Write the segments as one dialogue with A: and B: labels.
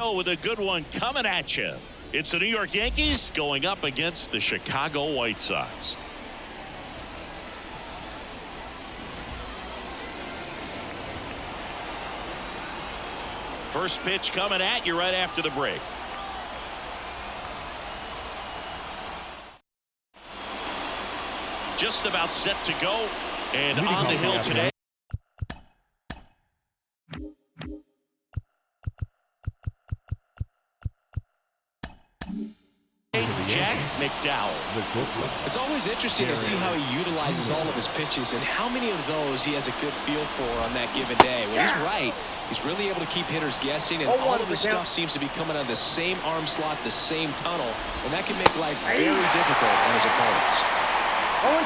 A: Oh, with a good one coming at you. It's the New York Yankees going up against the Chicago White Sox. First pitch coming at you right after the break. Just about set to go, and on the hill today. Jack McDowell.
B: It's always interesting to see how he utilizes all of his pitches and how many of those he has a good feel for on that given day. Well, he's right. He's really able to keep hitters guessing, and all of his stuff seems to be coming out of the same arm slot, the same tunnel, and that can make life very difficult on his opponents.
A: One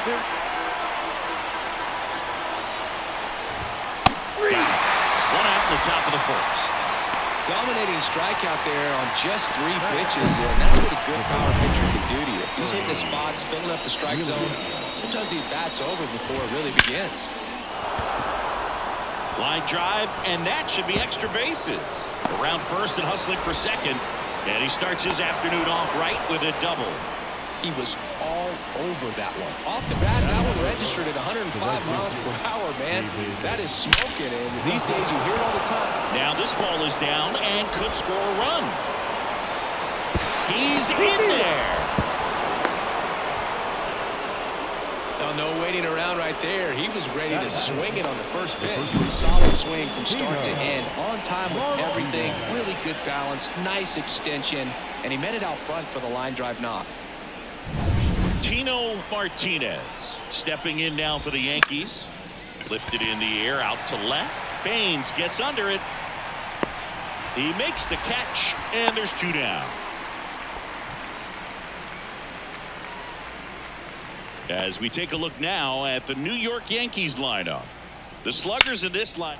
A: out in the top of the first.
B: Dominating strikeout there on just 3 pitches, and that's what a good power pitcher can do to you. He's hitting the spots, filling up the strike zone. Sometimes he bats over before it really begins.
A: Line drive, and that should be extra bases. Around first and hustling for second, and he starts his afternoon off right with a double.
B: He was all over that one. Off the bat, that one registered at 105 miles per hour, man. That is smoking, and these days you hear it all the time.
A: Now this ball is down and could score a run. He's in there.
B: No waiting around right there. He was ready to swing it on the first pitch. Solid swing from start to end. On time with everything. Really good balance. Nice extension. And he met it out front for the line drive knock.
A: Tino Martinez stepping in now for the Yankees. Lifted in the air out to left. Baines gets under it. He makes the catch, and there's 2 down. As we take a look now at the New York Yankees lineup. The sluggers in this line.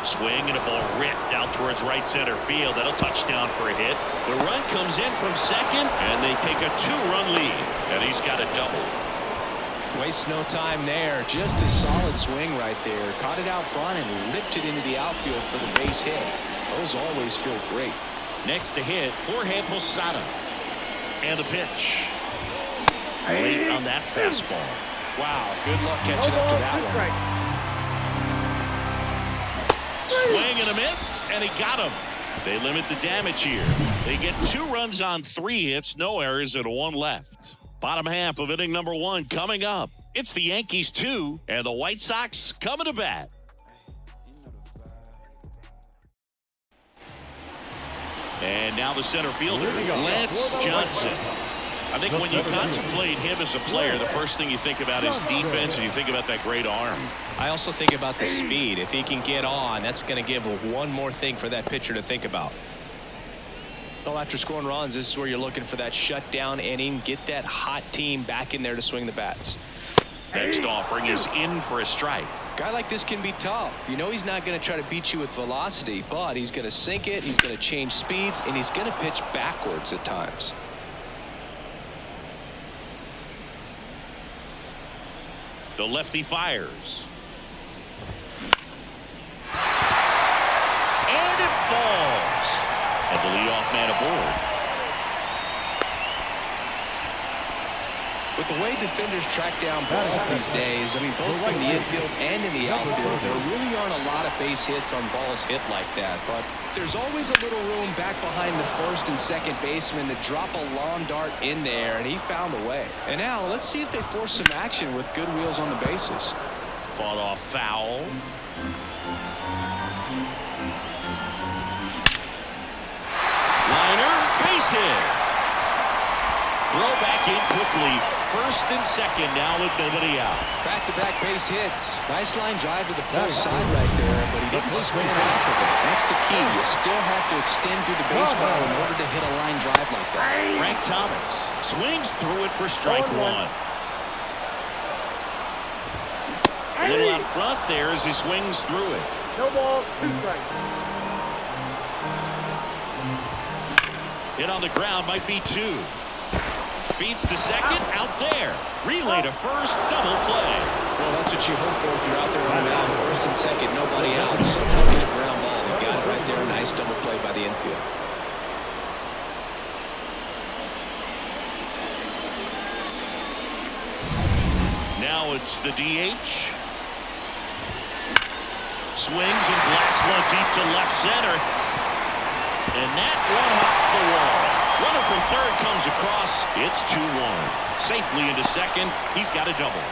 A: Swing and a ball ripped out towards right center field. That'll touchdown for a hit. The run comes in from second, and they take a 2-run lead. And he's got a double.
B: Wastes no time there. Just a solid swing right there. Caught it out front and ripped it into the outfield for the base hit. Those always feel great.
A: Next to hit, Jorge Posada. And the pitch. Late on that fastball.
B: Wow, good luck catching up to that one.
A: Swing and a miss, and he got him. They limit the damage here. They get 2 runs on 3 hits, no errors, and 1 left. Bottom half of inning number 1 coming up. It's the Yankees 2 and the White Sox coming to bat. And now the center fielder, Lance Johnson. I think when you contemplate him as a player, the first thing you think about is defense, and you think about that great arm.
B: I also think about the speed. If he can get on, that's going to give one more thing for that pitcher to think about. Well, after scoring runs, this is where you're looking for that shutdown inning. Get that hot team back in there to swing the bats.
A: Next offering is in for a strike.
B: A guy like this can be tough. You know he's not going to try to beat you with velocity, but he's going to sink it, he's going to change speeds, and he's going to pitch backwards at times.
A: The lefty fires. And it falls. And the leadoff man aboard.
B: With the way defenders track down balls these days, I mean, both from the infield and in the outfield, there really aren't a lot of base hits on balls hit like that. But there's always a little room back behind the first and second baseman to drop a long dart in there, and he found a way. And now let's see if they force some action with good wheels on the bases.
A: Fought off foul. Liner, base hit. Throw back in quickly. First and second now with nobody out.
B: Back-to-back base hits. Nice line drive to the post side right there, but he didn't swing off of it. That's the key. You still have to extend through the baseball in order to hit a line drive like that.
A: Frank Thomas swings through it for strike 1. A little out front there as he swings through it.
C: No ball, 2 strikes.
A: Hit on the ground, might be 2. Beats the second, out there. Relay to first, double play.
B: Well, that's what you hope for if you're out there on the mound. First and second, nobody out. Somehow get a ground ball. They got it right there. Nice Nice double play by the infield.
A: Now it's the DH. Swings and blasts one deep to left center. And that one hops the wall. Runner from third comes across. It's 2-1. Safely into second. He's got a double.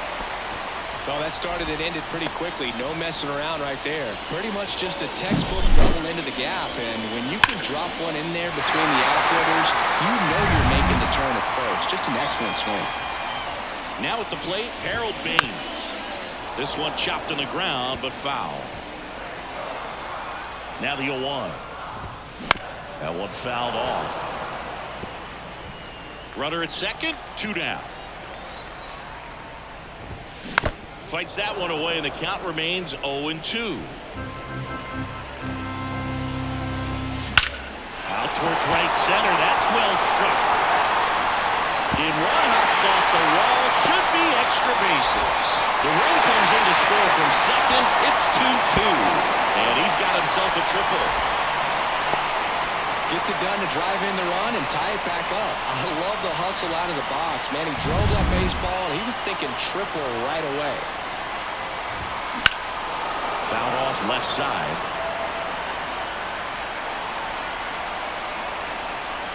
B: Well, that started and ended pretty quickly. No messing around right there. Pretty much just a textbook double into the gap. And when you can drop one in there between the outfielders, you know you're making the turn at first. Just an excellent swing.
A: Now at the plate, Harold Baines. This one chopped on the ground, but foul. Now the 0-1. That one fouled off. Runner at second, 2 down. Fights that one away, and the count remains 0-2. Out towards right center. That's well struck. In one hops off the wall. Should be extra bases. The run comes in to score from second. It's 2-2. And he's got himself a triple.
B: Gets it done to drive in the run and tie it back up. I love the hustle out of the box. Man, he drove that baseball, and he was thinking triple right away.
A: Fouled off left side.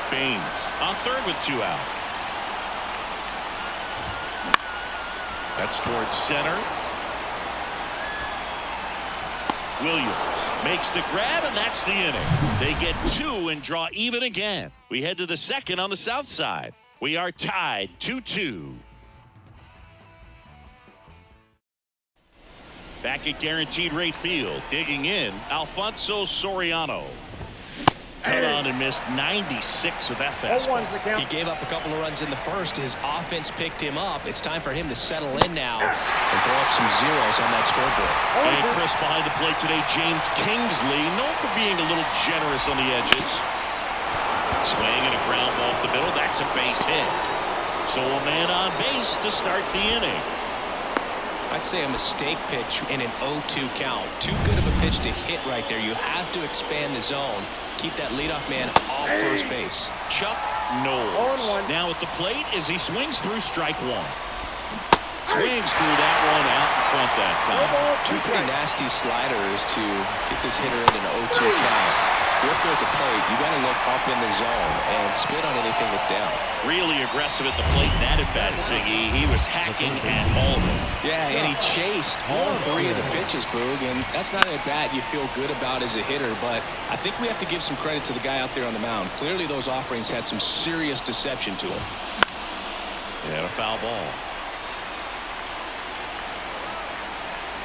A: Baines on third with 2 out. That's towards center. Williams makes the grab, and that's the inning. They get 2 and draw even again. We head to the second on the south side. We are tied 2-2. Back at Guaranteed Rate Field, digging in, Alfonso Soriano. Cut on and missed 96 with that fastball.
B: He gave up a couple of runs in the first. His offense picked him up. It's time for him to settle in now and throw up some zeros on that scoreboard.
A: And Chris behind the plate today, James Kingsley, known for being a little generous on the edges. Swing and a ground ball up the middle. That's a base hit. So a man on base to start the inning.
B: I'd say a mistake pitch in an 0-2 count. Too good of a pitch to hit right there. You have to expand the zone. Keep that leadoff man off first base.
A: Chuck Knowles now at the plate as he swings through strike one. Swings through that one out in front that time.
B: 2 pretty nasty sliders to get this hitter in an 0-2 count. Look at the plate. You got to look up in the zone and spit on anything that's down.
A: Really aggressive at the plate in that at-bat, Siggy. He was hacking at all of them.
B: Yeah, and he chased all 3 of the pitches, Boog, and that's not an at-bat you feel good about as a hitter, but I think we have to give some credit to the guy out there on the mound. Clearly those offerings had some serious deception to him.
A: And a foul ball.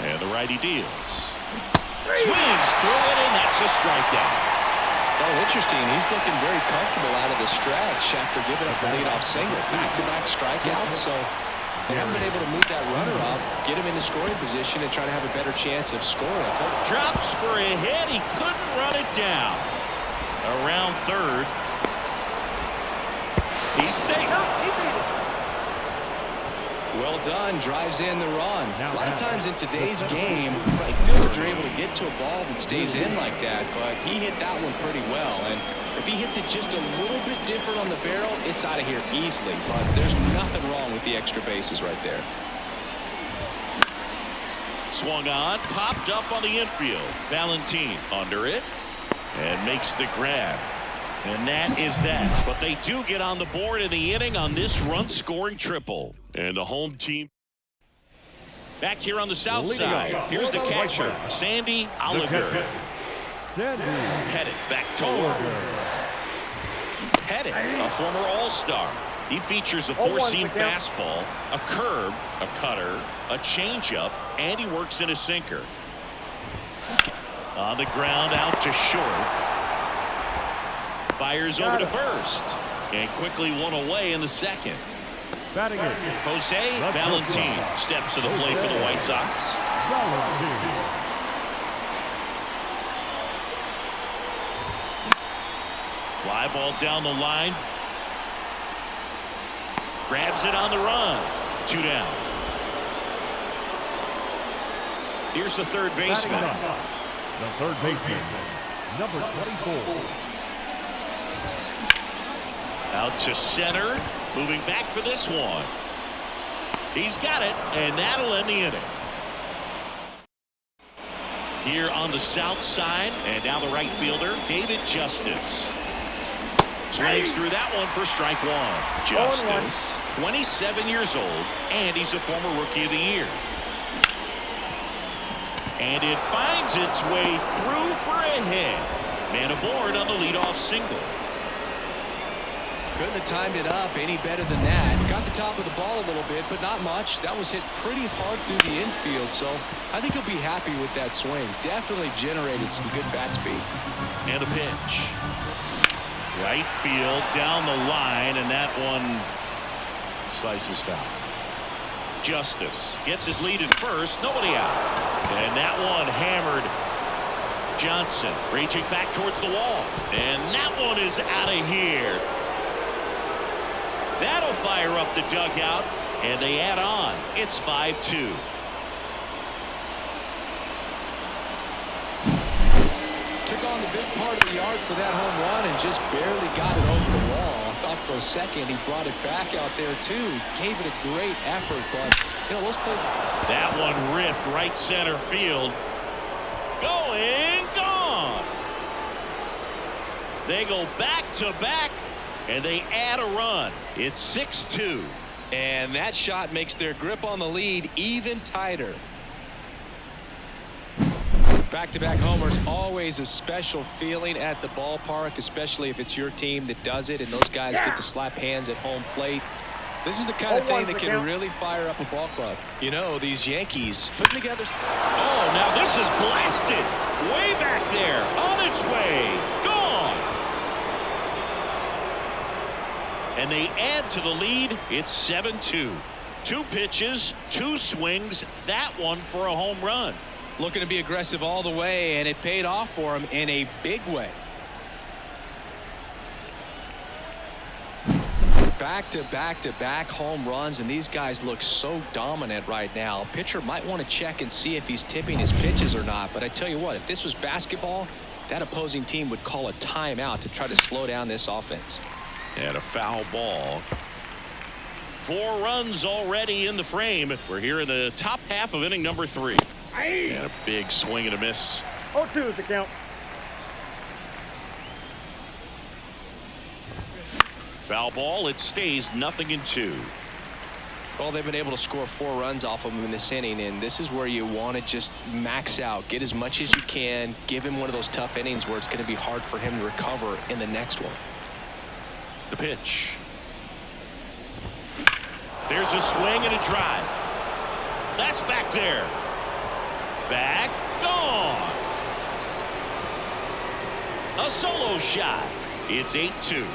A: And the righty deals. Swings through it, and that's a strikeout.
B: Oh, interesting. He's looking very comfortable out of the stretch after giving up the leadoff single. Back-to-back strikeouts, so they haven't been able to move that runner up, get him into scoring position, and try to have a better chance of scoring.
A: Drops for a hit. He couldn't run it down. Around third. He's safe.
B: Well done. Drives in the run. A lot of times in today's game, right fielders are able to get to a ball that stays in like that, but he hit that one pretty well. And if he hits it just a little bit different on the barrel, it's out of here easily. But there's nothing wrong with the extra bases right there.
A: Swung on, popped up on the infield. Valentin under it and makes the grab. And that is that. But they do get on the board in the inning on this run-scoring triple. And the home team back here on the south side. Here's the catcher, Sandy Alliger. Headed back to work. Headed, a former All-Star. He features a 4-seam fastball, a curve, a cutter, a changeup, and he works in a sinker. On the ground, out to short. Fires over to first. And quickly one away in the second. Jose Valentin steps to the plate for the White Sox. Fly ball down the line. Grabs it on the run. 2 down. Here's the third baseman.
C: number 24.
A: Out to center. Moving back for this one. He's got it, and that'll end the inning. Here on the south side, and now the right fielder, David Justice. Swings through that one for strike one. Justice, 27 years old, and he's a former Rookie of the Year. And it finds its way through for a hit. Man aboard on the leadoff single.
B: Couldn't have timed it up any better than that. Got the top of the ball a little bit, but not much. That was hit pretty hard through the infield, so I think he'll be happy with that swing. Definitely generated some good bat speed.
A: And a pitch. Right field, down the line, and that one slices foul. Justice gets his lead at first, nobody out. And that one hammered. Johnson reaching back towards the wall. And that one is out of here. That'll fire up the dugout, and they add on. It's 5-2.
B: Took on the big part of the yard for that home run and just barely got it over the wall. I thought for a second he brought it back out there too. Gave it a great effort, but you know those plays.
A: That one ripped right center field. Going, gone. They go back to back. And they add a run. It's 6-2.
B: And that shot makes their grip on the lead even tighter. Back-to-back homers, always a special feeling at the ballpark, especially if it's your team that does it and those guys get to slap hands at home plate. This is the kind of thing that can really fire up a ball club. You know, these Yankees putting together.
A: Oh, now this is blasted. Way back there. On its way. Gone. And they add to the lead. It's 7-2. 2 pitches, 2 swings. That one for a home run.
B: Looking to be aggressive all the way, and it paid off for him in a big way. Back-to-back-to-back home runs, and these guys look so dominant right now. Pitcher might want to check and see if he's tipping his pitches or not, but I tell you what, if this was basketball, that opposing team would call a timeout to try to slow down this offense.
A: And a foul ball. 4 runs already in the frame. We're here in the top half of inning number 3. And a big swing and a miss.
C: 0-2 is the count.
A: Foul ball. It stays 0-2.
B: Well, they've been able to score 4 runs off of him in this inning, and this is where you want to just max out, get as much as you can, give him one of those tough innings where it's going to be hard for him to recover in the next one.
A: The pitch. There's a swing and a drive. That's back there. Back, gone. A solo shot. It's 8-2.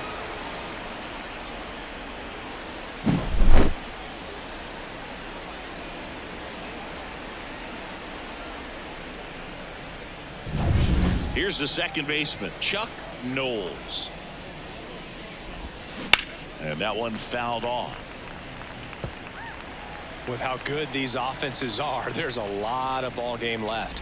A: Here's the second baseman, Chuck Knowles. And that one fouled off.
B: With how good these offenses are, there's a lot of ball game left.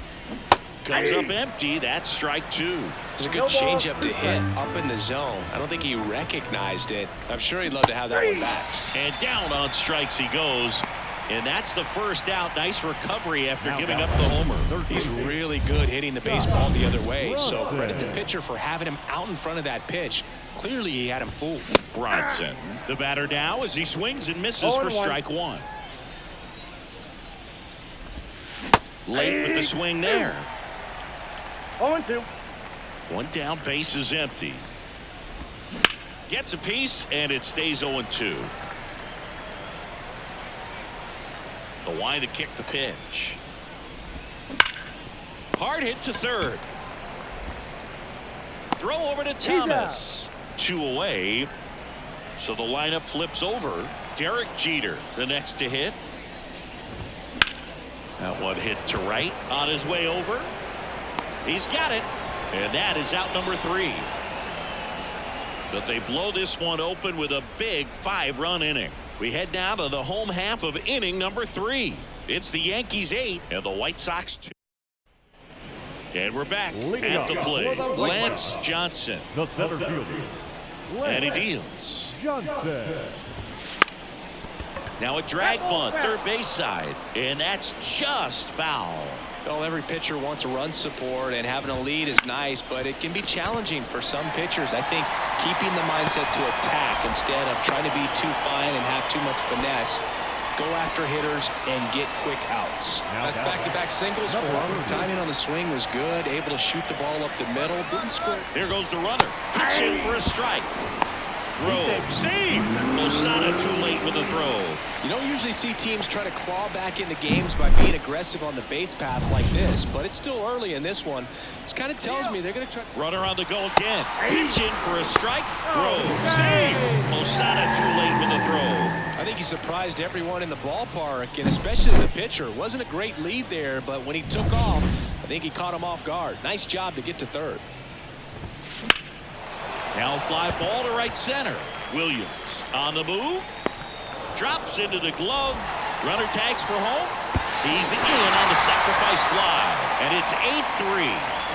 A: Comes up empty. That's strike 2.
B: It's a good changeup to hit up in the zone. I don't think he recognized it. I'm sure he'd love to have that one back.
A: And down on strikes he goes. And that's the first out. Nice recovery after giving up the homer.
B: He's really good hitting the baseball the other way. So credit the pitcher for having him out in front of that pitch. Clearly he had him fooled.
A: Bronson, the batter now as he swings and misses for strike 1. Late with the swing there.
C: 0-2.
A: 1 down, base is empty. Gets a piece, and it stays 0-2. The line to kick the pitch. Hard hit to third. Throw over to Thomas. 2 away. So the lineup flips over. Derek Jeter, the next to hit. That one hit to right on his way over. He's got it. And that is out number 3. But they blow this one open with a big 5-run inning. We head now to the home half of inning number 3. It's the Yankees 8 and the White Sox 2. And we're back
C: Leading
A: at the
C: up
A: plate.
C: for the
A: Lance Johnson.
C: The center fielder.
A: And he deals.
C: Johnson.
A: Now a drag bunt, third base side. And that's just foul.
B: Well, every pitcher wants a run support, and having a lead is nice, but it can be challenging for some pitchers. I think keeping the mindset to attack instead of trying to be too fine and have too much finesse. Go after hitters and get quick outs. That's back-to-back singles for him. Timing on the swing was good. Able to shoot the ball up the middle. Didn't score.
A: There goes the runner. Pitch in for a strike. Throw. Save. Losada too late with the throw.
B: You don't usually see teams try to claw back into games by being aggressive on the base pass like this, but it's still early in this one. This kind of tells me they're going to try.
A: Runner on the go again. Pitch in for a strike. Throw. Save. Losada too late with the throw.
B: I think he surprised everyone in the ballpark, and especially the pitcher. Wasn't a great lead there, but when he took off, I think he caught him off guard. Nice job to get to third.
A: Now fly ball to right center. Williams on the move. Drops into the glove. Runner tags for home. He's in on the sacrifice fly. And it's 8-3.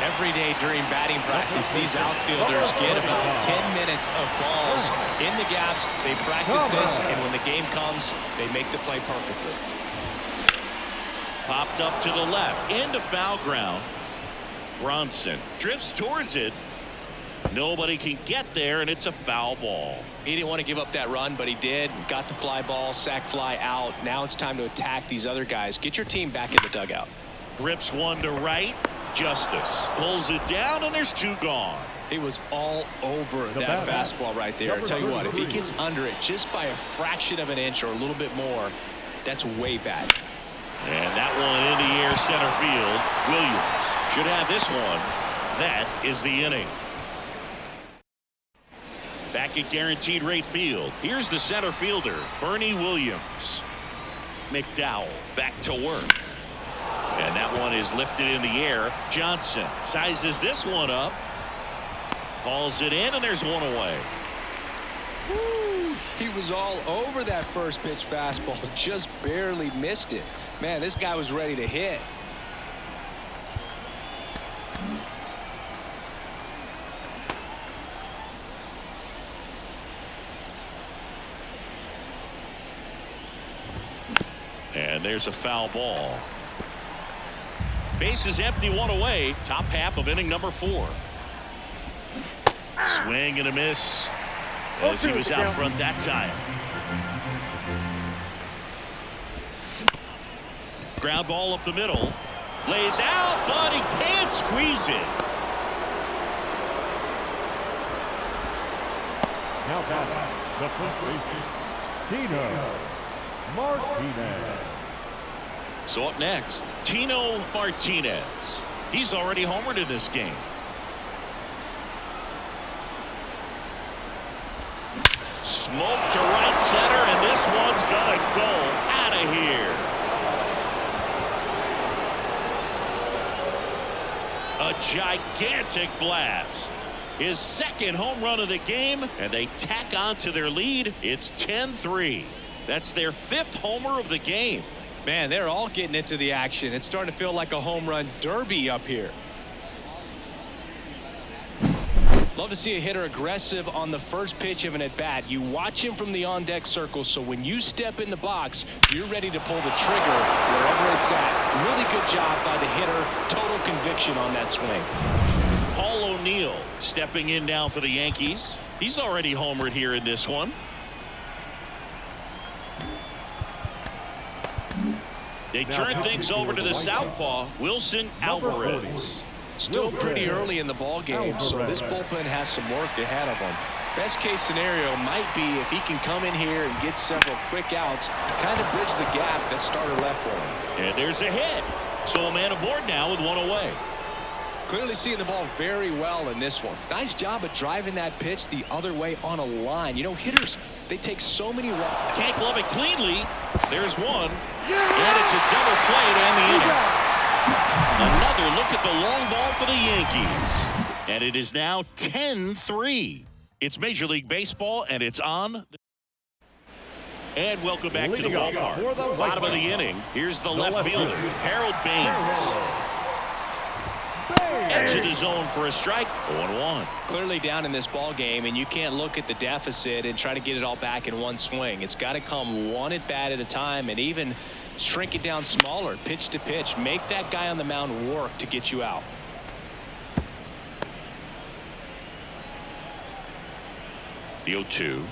B: Every day during batting practice, these outfielders get about 10 minutes of balls in the gaps. They practice this, and when the game comes, they make the play perfectly.
A: Popped up to the left. Into foul ground. Bronson drifts towards it. Nobody can get there, and it's a foul ball.
B: He didn't want to give up that run, but he did. Got the fly ball, sac fly out. Now it's time to attack these other guys. Get your team back in the dugout.
A: Rips one to right. Justice pulls it down, and there's two gone.
B: He was all over that fastball right there. I tell you what, if he gets under it just by a fraction of an inch or a little bit more, that's way bad.
A: And that one in the air center field. Williams should have this one. That is the inning. Back at guaranteed rate field. Here's the center fielder, Bernie Williams. McDowell back to work. And that one is lifted in the air. Johnson sizes this one up. Calls it in, and there's one away.
B: Woo, he was all over that first pitch fastball. Just barely missed it. Man, this guy was ready to hit.
A: And there's a foul ball. Base is empty, one away. Top half of inning number 4. Swing and a miss as he was out front that time. Ground ball up the middle. Lays out, but he can't squeeze it.
C: Now back, the first baseman, Tino Martinez.
A: So up next, Tino Martinez. He's already homered in this game. Smoke to right center, and this one's gonna go out of here. A gigantic blast. His second home run of the game, and they tack on to their lead. It's 10-3. That's their 5th homer of the game.
B: Man, they're all getting into the action. It's starting to feel like a home run derby up here. Love to see a hitter aggressive on the first pitch of an at-bat. You watch him from the on-deck circle, so when you step in the box, you're ready to pull the trigger wherever it's at. Really good job by the hitter. Total conviction on that swing.
A: Paul O'Neill stepping in now for the Yankees. He's already homered here in this one. They turn things over to the southpaw, Wilson Alvarez.
B: Still pretty early in the ball game, so this bullpen has some work ahead of them. Best case scenario might be if he can come in here and get several quick outs, kind of bridge the gap that starter left for him.
A: And there's a hit. So a man aboard now with one away.
B: Clearly seeing the ball very well in this one. Nice job of driving that pitch the other way on a line. You know, hitters, they take so many walks.
A: Can't glove it cleanly. There's one. And it's a double play to end the inning. Another look at the long ball for the Yankees. And it is now 10-3. It's Major League Baseball, and it's on. And welcome back to the ballpark. Bottom of the inning. Here's the left fielder, Harold Baines. Edge of the zone for a strike. 0-1.
B: Clearly down in this ball game, and you can't look at the deficit and try to get it all back in one swing. It's got to come one at bat at a time, and even shrink it down smaller, pitch to pitch. Make that guy on the mound work to get you out.
A: The 0-2.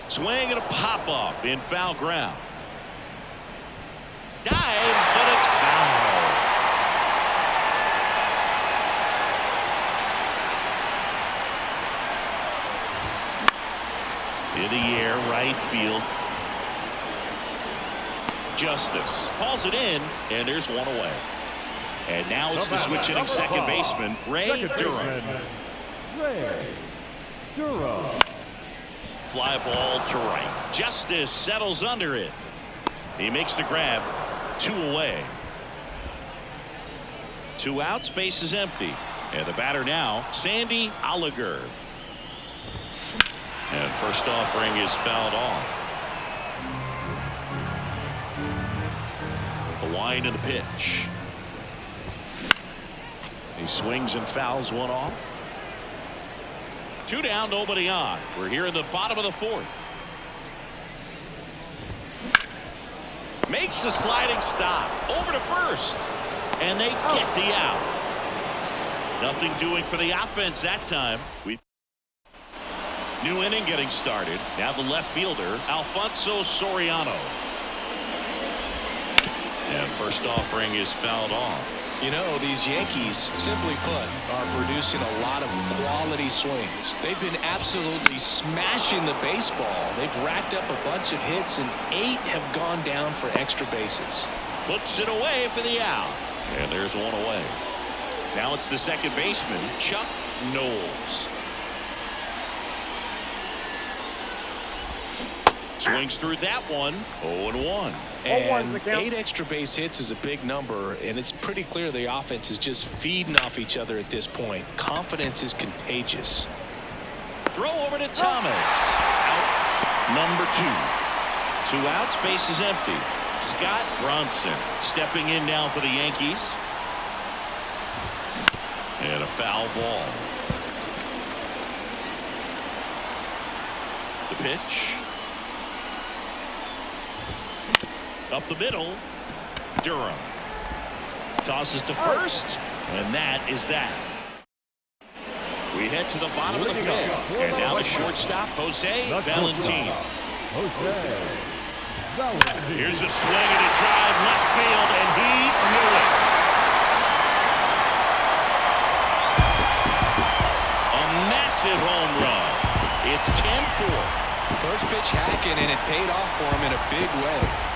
A: Swing and a pop up in foul ground. Dives, but it's foul. In the air, right field. Justice calls it in, and there's one away. And now it's the switch hitting second baseman, Ray Durham.
C: Ray Durham.
A: Fly ball to right. Justice settles under it. He makes the grab. 2 away. 2 outs, base is empty. And the batter now, Sandy Alliger. And first offering is fouled off. The wind and the pitch. He swings and fouls one off. 2 down, nobody on. We're here in the bottom of the 4th. Makes the sliding stop over to first, and they get the out. Nothing doing for the offense that time. New inning getting started. Now the left fielder, Alfonso Soriano. And first offering is fouled off.
B: You know, these Yankees, simply put, are producing a lot of quality swings. They've been absolutely smashing the baseball. They've racked up a bunch of hits, and 8 have gone down for extra bases.
A: Puts it away for the out. And there's one away. Now it's the second baseman, Chuck Knowles. Swings through that one. 0-1.
B: And 8 extra base hits is a big number, and it's pretty clear the offense is just feeding off each other at this point. Confidence is contagious.
A: Throw over to Thomas. Out number 2. 2 outs, base is empty. Scott Bronson stepping in now for the Yankees. And a foul ball. The pitch. Up the middle. Durham tosses to first, and that is that. We head to the bottom of the 5th, and now the shortstop, Jose Valentin. Here's a swing and a drive left field, and he knew it. A massive home run. It's 10-4.
B: First pitch hacking, and it paid off for him in a big way.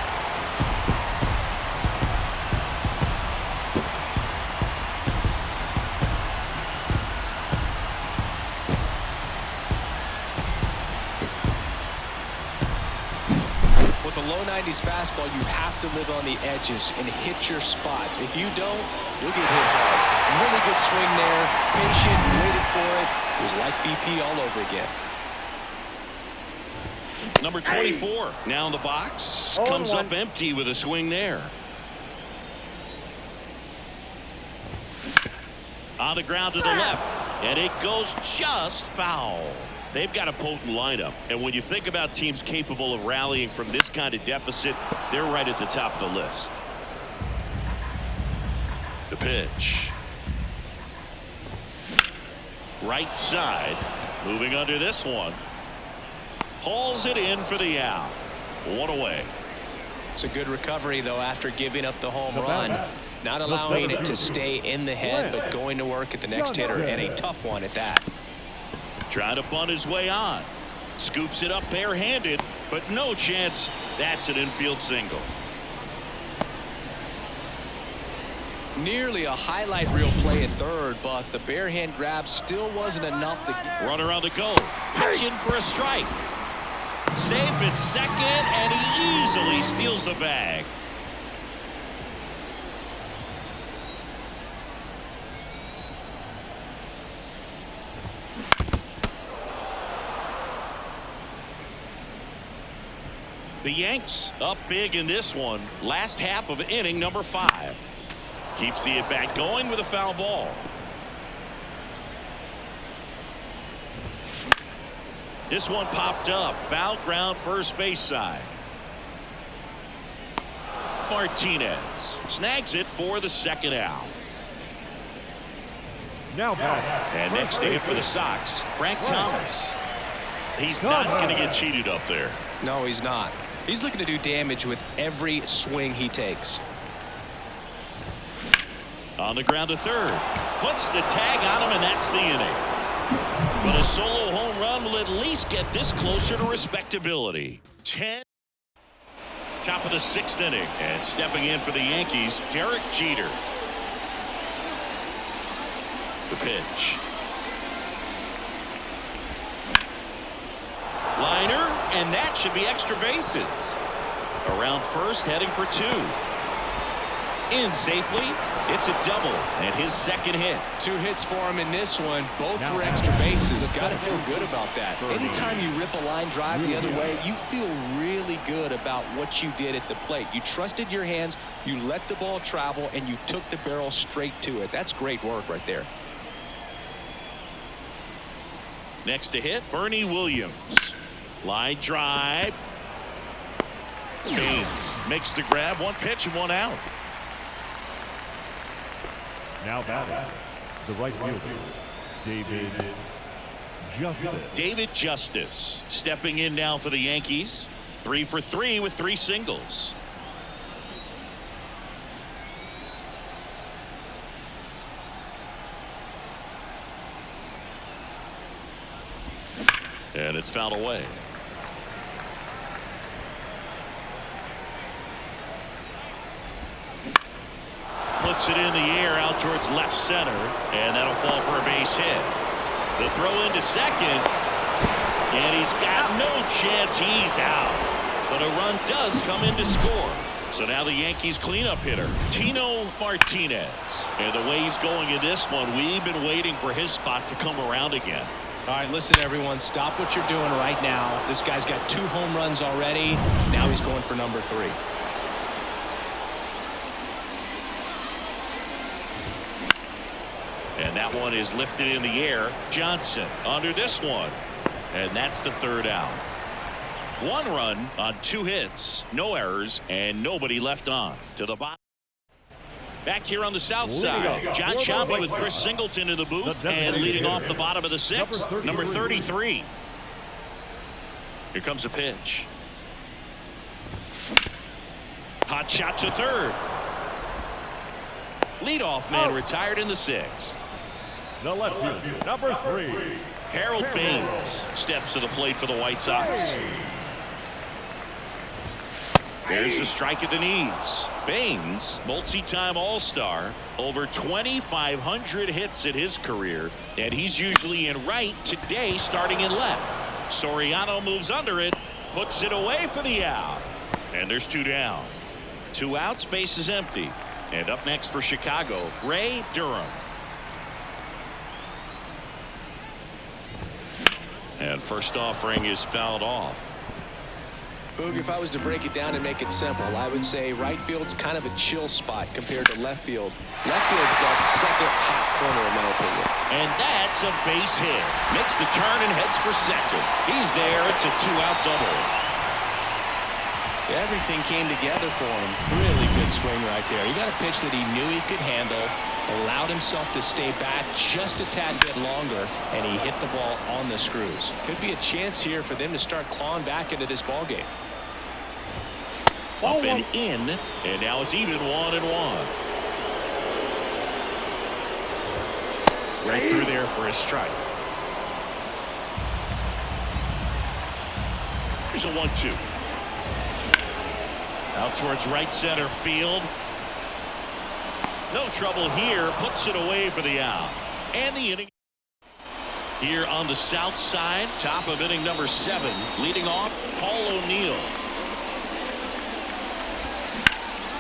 B: With a low 90s fastball, you have to live on the edges and hit your spots. If you don't, you'll get hit hard. Really good swing there. Patient, waited for it. It was like BP all over again.
A: Number 24 now in the box. Comes up empty with a swing there. On the ground to the left, and it goes just foul. They've got a potent lineup, and when you think about teams capable of rallying from this kind of deficit, they're right at the top of the list. The pitch. Right side, moving under this one. Hauls it in for the out. 1 away.
B: It's a good recovery, though, after giving up the home run. Not allowing it to stay in the head, but going to work at the next hitter, and a tough one at that.
A: Trying to bunt his way on. Scoops it up barehanded, but no chance. That's an infield single.
B: Nearly a highlight reel play at third, but the bare hand grab still wasn't enough to
A: runner on the go. Pitching for a strike. Safe at second, and he easily steals the bag. The Yanks up big in this one. Last half of inning number 5. Keeps the at-bat going with a foul ball. This one popped up. Foul ground first base side. Martinez snags it for the second out.
C: Now back.
A: And next to hit for the Sox, Frank Thomas. He's not going to get cheated up there.
B: No, he's not. He's looking to do damage with every swing he takes.
A: On the ground to third. Puts the tag on him, and that's the inning. But a solo home run will at least get this closer to respectability. 10. Top of the 6th inning. And stepping in for the Yankees, Derek Jeter. The pitch. Liner, and that should be extra bases. Around first, heading for 2. In safely. It's a double and his second hit.
B: 2 hits for him in this one, both for extra bases. Got to feel good about that. Anytime you rip a line drive the other way, you feel really good about what you did at the plate. You trusted your hands, you let the ball travel, and you took the barrel straight to it. That's great work right there.
A: Next to hit, Bernie Williams. Line drive. Baines makes the grab. 1 pitch and 1 out.
C: Now batting, the right fielder, David
A: Justice stepping in now for the Yankees. 3 for 3 with 3 singles. And it's fouled away. Puts it in the air out towards left center, and that'll fall for a base hit. The throw into second, and he's got no chance. He's out, but a run does come in to score. So now the Yankees cleanup hitter, Tino Martinez. And the way he's going in this one, we've been waiting for his spot to come around again.
B: All right, listen, everyone, stop what you're doing right now. This guy's got 2 home runs already. Now he's going for number 3.
A: And that one is lifted in the air. Johnson under this one. And that's the 3rd out. 1 run on 2 hits, no errors, and nobody left on. To the bottom. Back here on the south side, John Sciampa with Chris Singleton in the booth, and leading off the bottom of the 6th, number 33. Here comes a pitch. Hot shot to third. Leadoff man retired in the 6th.
C: The left fielder, number 3.
A: Harold Baines steps to the plate for the White Sox. There's a strike at the knees. Baines, multi-time All-Star, over 2,500 hits in his career, and he's usually in right, today starting in left. Soriano moves under it, puts it away for the out. And there's 2 down. 2 outs, base is empty. And up next for Chicago, Ray Durham. And first offering is fouled off.
B: Boog, if I was to break it down and make it simple, I would say right field's kind of a chill spot compared to left field. Left field's that second hot corner in my opinion.
A: And that's a base hit. Makes the turn and heads for second. He's there. It's a 2-out double.
B: Everything came together for him. Really good swing right there. He got a pitch that he knew he could handle, allowed himself to stay back just a tad bit longer, and he hit the ball on the screws. Could be a chance here for them to start clawing back into this ball game.
A: Up and in, and now it's even 1-1. Right through there for a strike. Here's a 1-2. Out towards right center field. No trouble here. Puts it away for the out. And the inning. Here on the south side, top of inning number 7. Leading off, Paul O'Neill.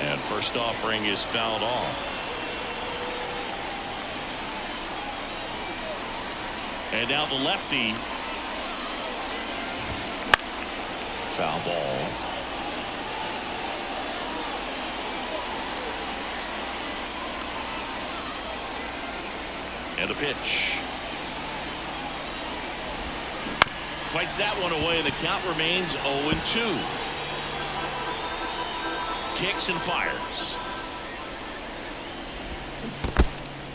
A: And first offering is fouled off. And now the lefty. Foul ball. And the pitch. Fights that one away, and the count remains 0-2. Kicks and fires.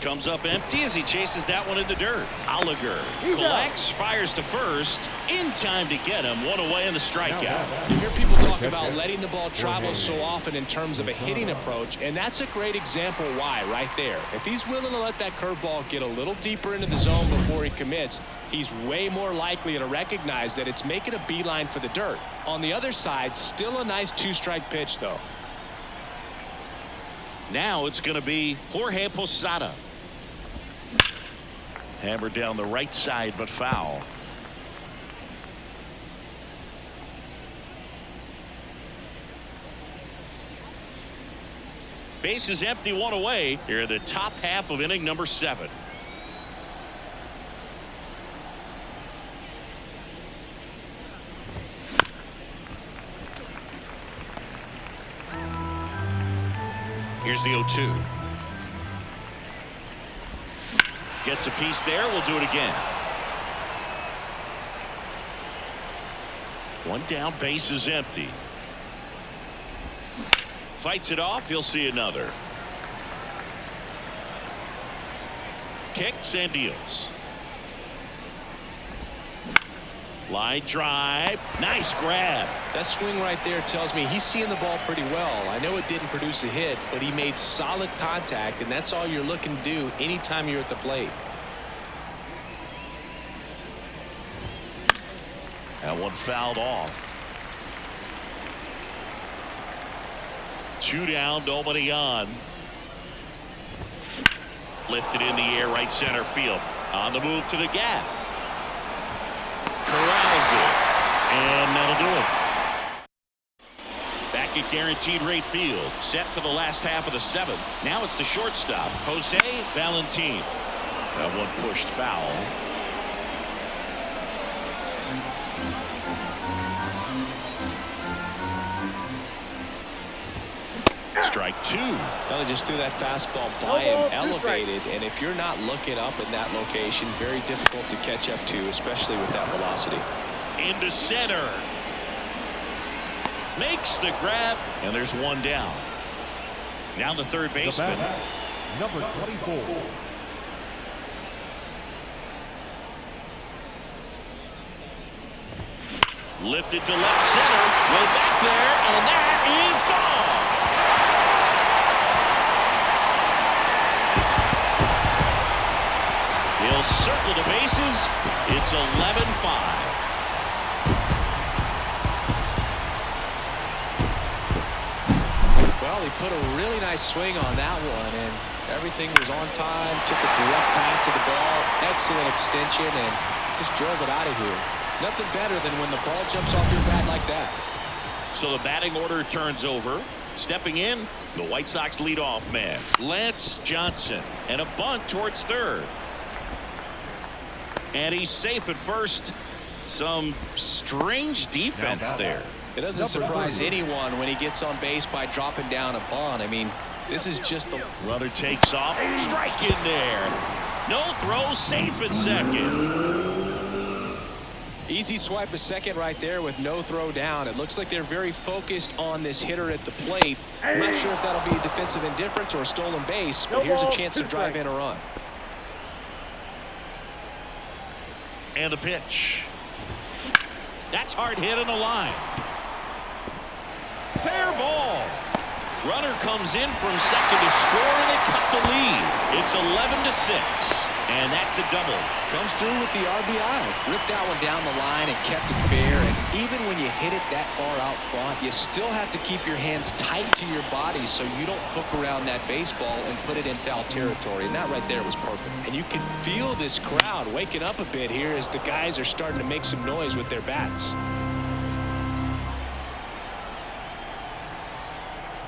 A: Comes up empty as he chases that one in the dirt. Oliger collects, fires to first. In time to get him. One away in the strikeout.
B: You hear people talk about letting the ball travel so often in terms of a hitting approach, and that's a great example why right there. If he's willing to let that curveball get a little deeper into the zone before he commits, he's way more likely to recognize that it's making a beeline for the dirt. On the other side, still a nice two-strike pitch, though.
A: Now it's going to be Jorge Posada. Hammered down the right side, but foul. Base is empty, one away here in the top half of inning number 7. Here's the 0-2. Gets a piece there. We'll do it again. One down, base is empty. Fights it off. He'll see another. Kicks and deals. Line drive. Nice grab.
B: That swing right there tells me he's seeing the ball pretty well. I know it didn't produce a hit, but he made solid contact, and that's all you're looking to do anytime you're at the plate.
A: That one fouled off. 2 down, nobody on. Lifted in the air, right center field. On the move to the gap. Corrals it. And that'll do it. Back at guaranteed rate field. Set for the last half of the 7th. Now it's the shortstop, Jose Valentin. That one pushed foul. Strike 2.
B: Well, they just threw that fastball by him, elevated, and if you're not looking up in that location, very difficult to catch up to, especially with that velocity.
A: Into center. Makes the grab, and there's one down. Now the third baseman.
C: Number 24.
A: Lifted to left center. Way back there, and that is gone. He'll circle the bases. It's 11-5.
B: Well, he put a really nice swing on that one, and everything was on time. Took a direct path to the ball. Excellent extension, and just drove it out of here. Nothing better than when the ball jumps off your bat like that.
A: So the batting order turns over. Stepping in, the White Sox leadoff man, Lance Johnson, and a bunt towards third. And he's safe at first. Some strange defense there.
B: It doesn't surprise anyone when he gets on base by dropping down a bunt. I mean, this is just the
A: runner takes off. Strike in there. No throw, safe at second.
B: Easy swipe of second right there with no throw down. It looks like they're very focused on this hitter at the plate. I'm not sure if that'll be a defensive indifference or a stolen base, but here's a chance to drive in a run.
A: And the pitch. That's hard hit on the line. Fair ball. Runner comes in from second to score, and they cut the lead. It's 11-6. And that's a double.
B: Comes through with the RBI. Ripped that one down the line and kept it fair. And even when you hit it that far out front, you still have to keep your hands tight to your body so you don't hook around that baseball and put it in foul territory. And that right there was perfect. And you can feel this crowd waking up a bit here as the guys are starting to make some noise with their bats.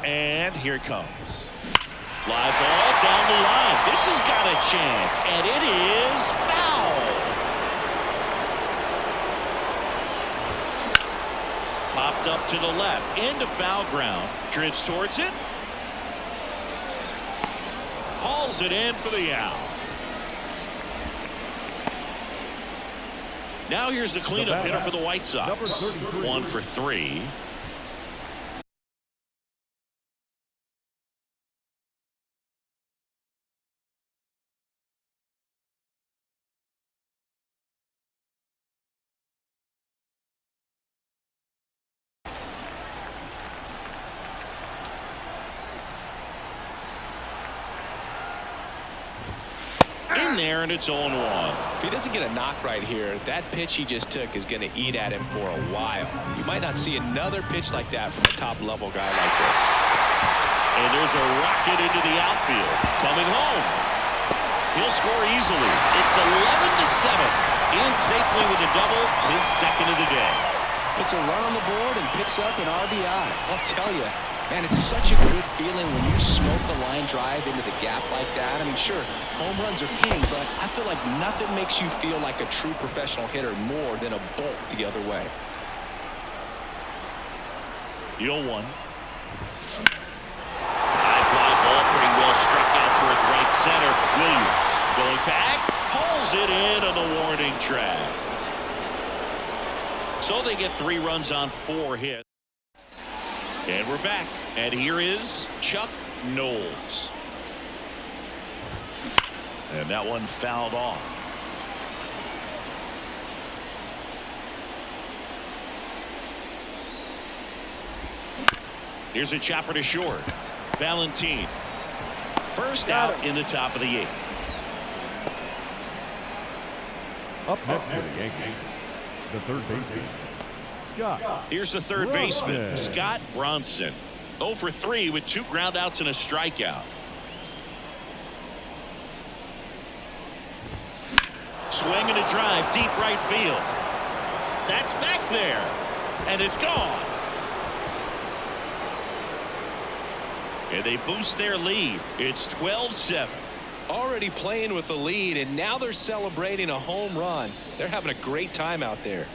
A: And here it comes. Fly ball down the line. This has got a chance, and it is foul. Popped up to the left, into foul ground. Drifts towards it. Hauls it in for the out. Now here's the cleanup hitter for the White Sox. 1 for 3. In there, and it's 0-1.
B: If he doesn't get a knock right here, that pitch he just took is going to eat at him for a while. You might not see another pitch like that from a top-level guy like this.
A: And there's a rocket into the outfield. Coming home. He'll score easily. It's 11-7. In safely with a double, his second of the day.
B: Puts a run on the board and picks up an RBI. I'll tell you, man, it's such a good feeling when you smoke a line drive into the gap like that. I mean, sure, home runs are king, but I feel like nothing makes you feel like a true professional hitter more than a bolt the other way.
A: The 0-1. High fly ball pretty well struck out towards right center. Williams going back, hauls it in on the warning track. So they get 3 runs on 4 hits. And we're back. And here is Chuck Knowles. And that one fouled off. Here's a chopper to short. Valentine. First out in the top of the 8th.
C: Up next for the Yankees, the third baseman, Scott.
A: Here's the third baseman, Scott Bronson. 0 for 3 with 2 groundouts and a strikeout. Swing and a drive, deep right field. That's back there, and it's gone. And they boost their lead. It's 12-7.
B: Already playing with the lead, and now they're celebrating a home run. They're having a great time out there.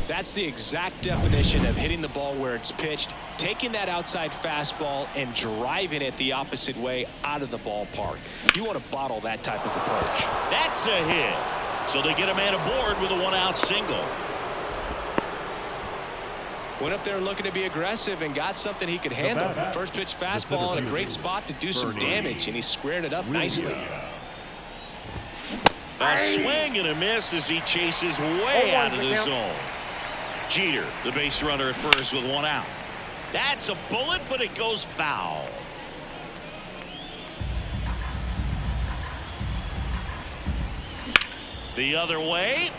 B: That's the exact definition of hitting the ball where it's pitched, taking that outside fastball and driving it the opposite way out of the ballpark. You want to bottle that type of approach.
A: That's a hit. So they get a man aboard with a 1-out single.
B: Went up there looking to be aggressive and got something he could handle. First pitch fastball in a great spot to do some damage, and he squared it up nicely.
A: A swing and a miss as he chases way out of the zone. Jeter, the base runner at first with 1 out. That's a bullet, but it goes foul. The other way.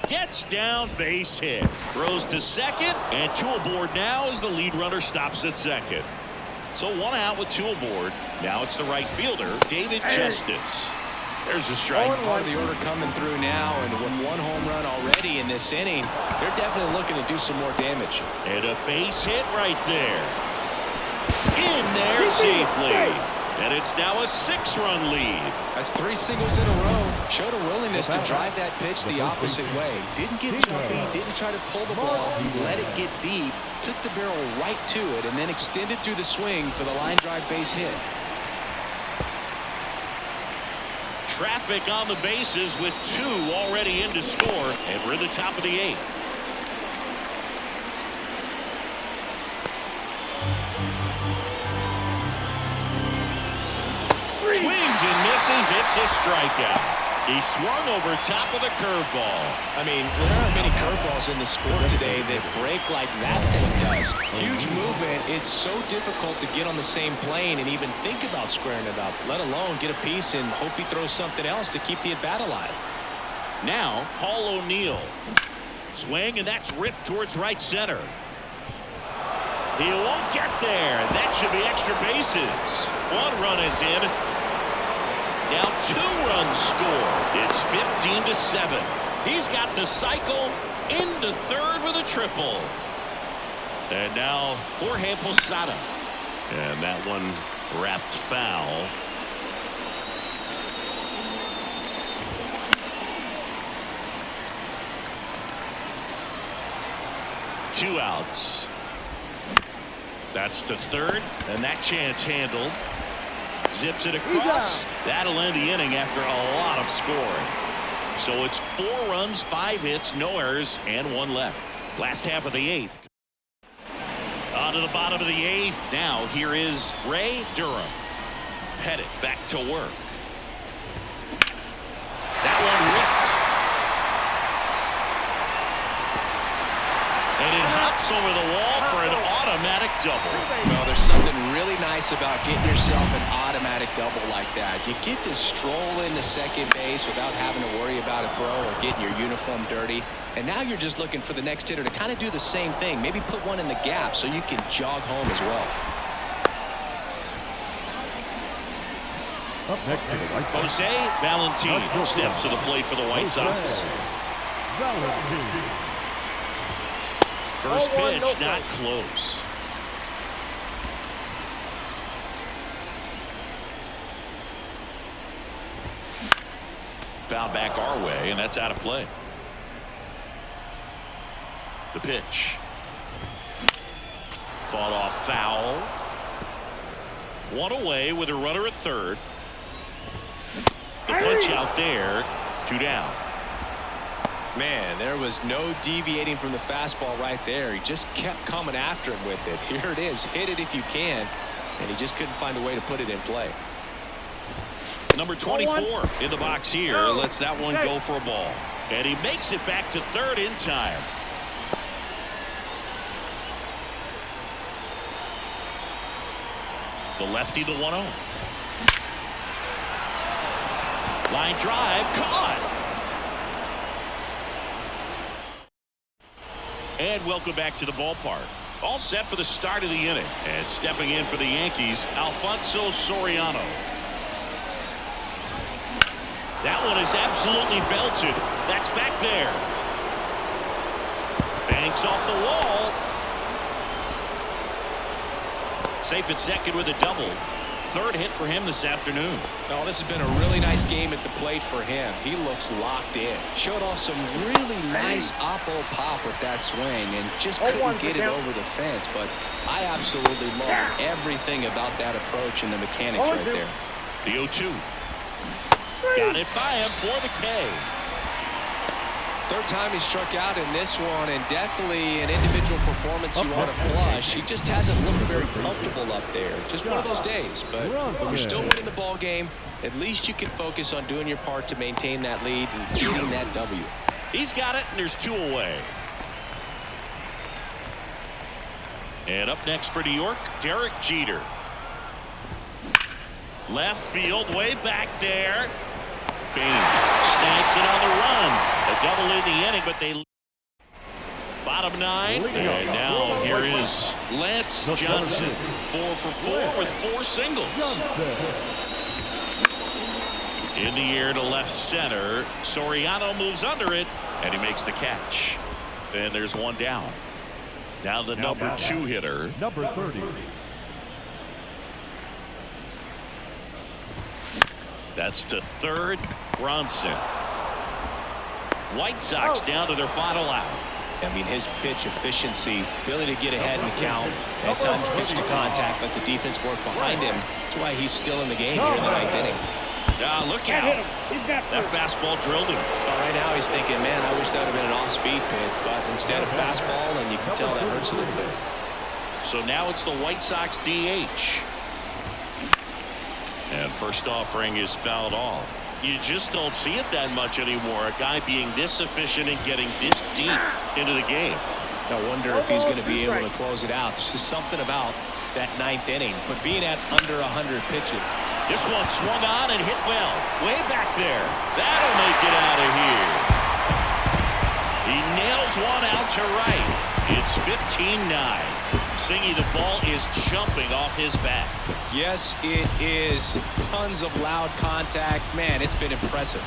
A: Gets down, base hit. Throws to second, and 2 aboard now as the lead runner stops at second. So 1 out with 2 aboard. Now it's the right fielder, David Justice. There's a strike.
B: Part of the order coming through now, and with 1 home run already in this inning, they're definitely looking to do some more damage.
A: And a base hit right there. In there safely. And it's now a 6-run lead.
B: That's 3 singles in a row. Showed a willingness to drive that pitch the opposite way. Didn't get jumpy, didn't try to pull the ball. He let it get deep, took the barrel right to it, and then extended through the swing for the line drive base hit.
A: Traffic on the bases with 2 already in to score, and we're at the top of the 8th. Swings and misses. It's a strikeout. He swung over top of the curveball.
B: I mean, there aren't many curveballs in the sport today that break like that thing does. Huge movement. It's so difficult to get on the same plane and even think about squaring it up, let alone get a piece and hope he throws something else to keep the at-bat alive.
A: Now, Paul O'Neill. Swing, and that's ripped towards right center. He won't get there. That should be extra bases. 1 run is in. Now 2 runs scored. It's 15-7. He's got the cycle into third with a triple. And now Jorge Posada. And that one wrapped foul. Two outs. That's to third, and that chance handled. Zips it across. That'll end the inning after a lot of scoring. So it's 4 runs, 5 hits, no errors, and 1 left. Last half of the 8th. On to the bottom of the 8th. Now here is Ray Durham. Headed back to work. That one ripped. And it hops over the wall for an automatic double.
B: Well, there's something really nice about getting yourself an automatic double like that. You get to stroll into second base without having to worry about a throw or getting your uniform dirty. And now you're just looking for the next hitter to kind of do the same thing. Maybe put one in the gap so you can jog home as well.
C: Up next to the White Sox.
A: Jose Valentin steps to the plate for the White Sox. First pitch, not close. Foul back our way, and that's out of play. The pitch. Fought off foul. 1 away with a runner at third. The punch out there, 2 down.
B: Man, there was no deviating from the fastball right there. He just kept coming after him with it. Here it is. Hit it if you can. And he just couldn't find a way to put it in play.
A: Number 24 in the box here. Lets that one go for a ball. And he makes it back to third in time. The lefty, the 1-0. Line drive, caught. And welcome back to the ballpark. All set for the start of the inning. And stepping in for the Yankees, Alfonso Soriano. That one is absolutely belted. That's back there. Banks off the wall. Safe at second with a double. Third hit for him this afternoon.
B: Oh, this has been a really nice game at the plate for him. He looks locked in. Showed off some really nice oppo pop with that swing and just couldn't get it over the fence. But I absolutely love everything about that approach and the mechanics right there.
A: The 0-2. Got it by him for the K.
B: Third time he struck out in this one, and definitely an individual performance you want to flush. He just hasn't looked very comfortable up there. Just one of those days, but you're still winning the ball game. At least you can focus on doing your part to maintain that lead and getting that W.
A: He's got it, and there's 2 away. And up next for New York, Derek Jeter. Left field, way back there. Baines snags it on the run. A double in the inning, but they bottom 9. And now here is Lance Johnson. 4 for 4 with 4 singles. In the air to left center. Soriano moves under it, and he makes the catch. And there's 1 down. Now the number 2 hitter.
C: Number 30.
A: That's to third, Bronson. White Sox down to their final out.
B: I mean, his pitch efficiency, ability to get ahead in the count, at times pitch to contact, let the defense work behind him. That's why he's still in the game here in the 9th inning.
A: Look out. That fastball drilled him.
B: Well, right now he's thinking, man, I wish that would have been an off-speed pitch, but instead of fastball, and you can tell that hurts a little bit.
A: So now it's the White Sox DH. And first offering is fouled off. You just don't see it that much anymore. A guy being this efficient and getting this deep into the game.
B: I wonder if he's going to be able to close it out. There's just something about that 9th inning. But being at under 100 pitches.
A: This one swung on and hit well. Way back there. That'll make it out of here. He nails one out to right. It's 15-9. Singy, the ball is jumping off his bat.
B: Yes, it is. Tons of loud contact. Man, it's been impressive.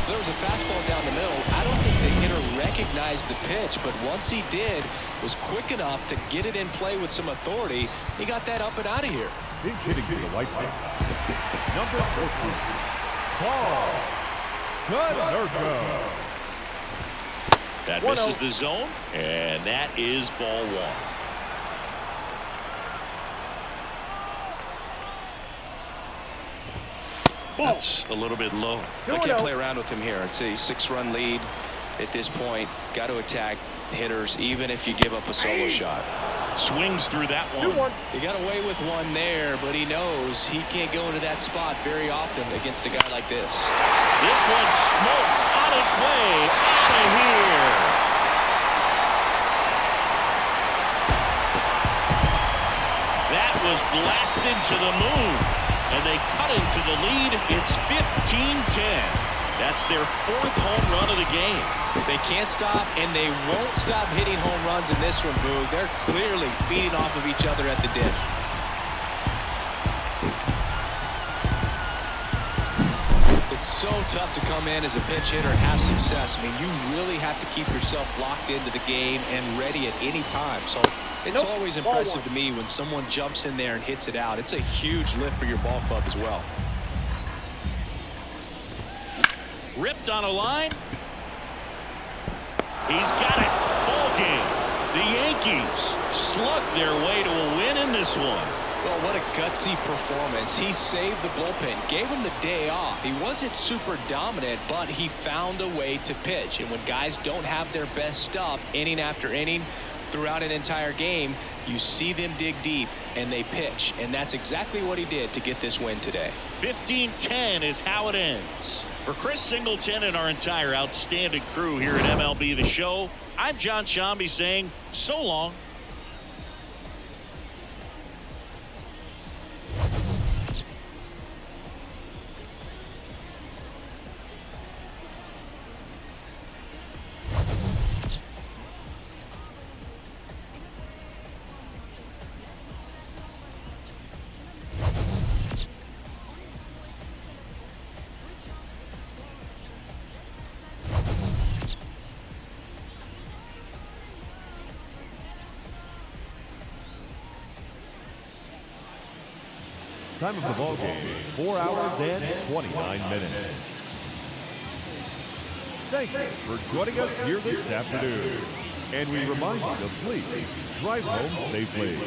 B: There was a fastball down the middle. I don't think the hitter recognized the pitch, but once he did, was quick enough to get it in play with some authority. He got that up and out of here.
C: Big hitting for the White Sox. Number 14. Paul Konerko.
A: That misses the zone, and that is ball one. That's a little bit low.
B: I can't play around with him here. It's a 6-run lead at this point. Got to attack hitters even if you give up a solo shot.
A: Swings through that one.
B: He got away with one there, but he knows he can't go into that spot very often against a guy like this.
A: This one smoked on its way out of here. That was blasted to the moon, and they cut into the lead. It's 15-10. That's their 4th home run of the game.
B: They can't stop, and they won't stop hitting home runs in this one, Boog. They're clearly feeding off of each other at the dish. It's so tough to come in as a pinch hitter and have success. I mean, you really have to keep yourself locked into the game and ready at any time. So it's always impressive to me when someone jumps in there and hits it out. It's a huge lift for your ball club as well.
A: Ripped on a line. He's got it. Ball game. The Yankees slug their way to a win in this one.
B: Well, what a gutsy performance. He saved the bullpen, gave him the day off. He wasn't super dominant, but he found a way to pitch. And when guys don't have their best stuff inning after inning throughout an entire game, you see them dig deep and they pitch. And that's exactly what he did to get this win today.
A: 15-10 is how it ends. For Chris Singleton and our entire outstanding crew here at MLB The Show, I'm John Shambi saying so long.
C: Time of the ball game, 4 hours and 29 minutes. Thank you for joining us here this afternoon. And we remind you to please drive home safely.